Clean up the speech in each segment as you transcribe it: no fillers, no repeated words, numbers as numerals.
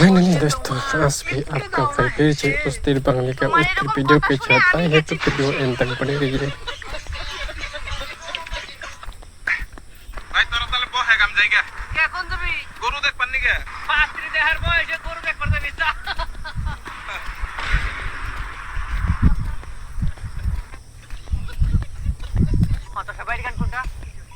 Finally दोस्तों आज भी आपका भाई फिर से उस दिन बंगली का उस वीडियो के साथ आए हैं तो वीडियो एंड तक बने रहिए। ভাই তোরা তাহলে বহে গাম জায়গা কে কোন তুমি গরু দেখ পাননি কে পাত্রী দেহার বয়সে গরু দেখ করতে নিছা কত সবাই গান কোনটা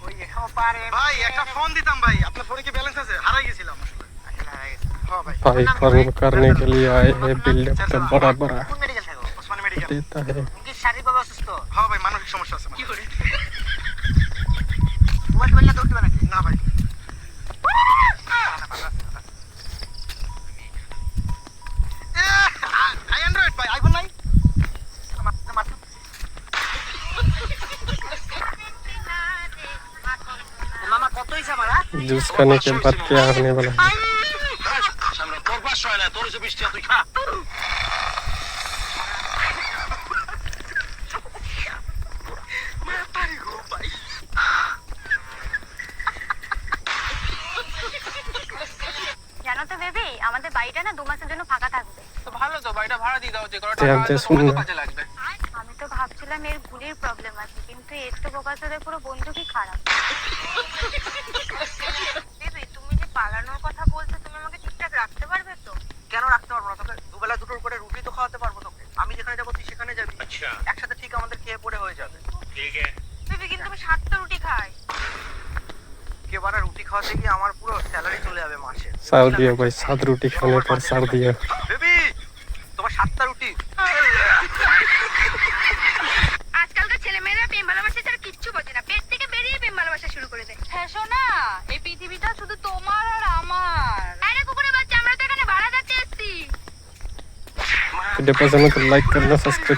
ওই এখাও পারে ভাই একটা ফোন দিতাম ভাই আপনার ফোনে কি ব্যালেন্স আছে হারাই গেছিলাম আসলে হারাই গেছে हां भाई भाई फॉर्म करने के लिए आए हैं बिल्डअप का बड़ा बड़ा কোন মেডিকেল থাকো ওসমানী মেডিকেল देता है। কি শারীরিকভাবে অসুস্থ হ্যাঁ ভাই মানসিক সমস্যা আছে কি করি মোবাইল বললা তো উঠবে নাকি না ভাই অ্যান্ড্রয়েড ভাই আইফোন নাই মামা কত হইছে আমারা जूस खाने के बाद क्या होने वाला है? সামনে তোর পাশ হয় না তোর যে বৃষ্টি তুই খা জানো তো বেবি আমাদের বাড়িটা না 2 মাসের জন্য ফাঁকা থাকবে। তো ভালো তো বাড়িটা ভাড়া দিয়ে দাও যে করে ধ্যান টাকা দিয়ে আছে শুন তোমার না। কাজে লাগবে আমি তো ভাবছিলাম এর গুলির প্রবলেম আছে কিন্তু এর তো বোকাচোদের পুরো বন্ধুকই খারাপ। বেবি তুমি যে পালানোর কথা বলছো তুমি আমাকে ঠিকঠাক রাখতে পারবে তো? কেন রাখতে পারবো না তোকে দুবেলা দুটোর করে রুটি তো খাওয়াতে পারবো তোকে আমি যেখানে যাবো তুই সেখানে যাবি আচ্ছা একসাথে ঠিক আমাদের খেয়ে পড়ে হয়ে যাবে ঠিক আছে বেবি কিন্তু আমি 7টা রুটি খাই। কেবারে রুটি খাওয়াতে গিয়ে আমার পুরো স্যালারি চলে যাবে মাসে सार दिया भाई 7 रोटी खाने पर सार दिया। বেবি তোমার 7টা রুটি আজকালকার ছেলেমেয়েরা প্রেম ভালোবাসা ছাড়া কিচ্ছু বোঝে না, পেট থেকে বেরিয়ে প্রেম ভালোবাসা শুরু করে দেয়। হ্যাঁ শোনা, এই পৃথিবীটা শুধু তোমার আর আমার। আরে কুকুরের বাচ্চা, আমরা তো এখানে ভাড়া যাচ্ছে এসেছি। वीडियो पसंद है तो लाइक करना, सब्सक्राइब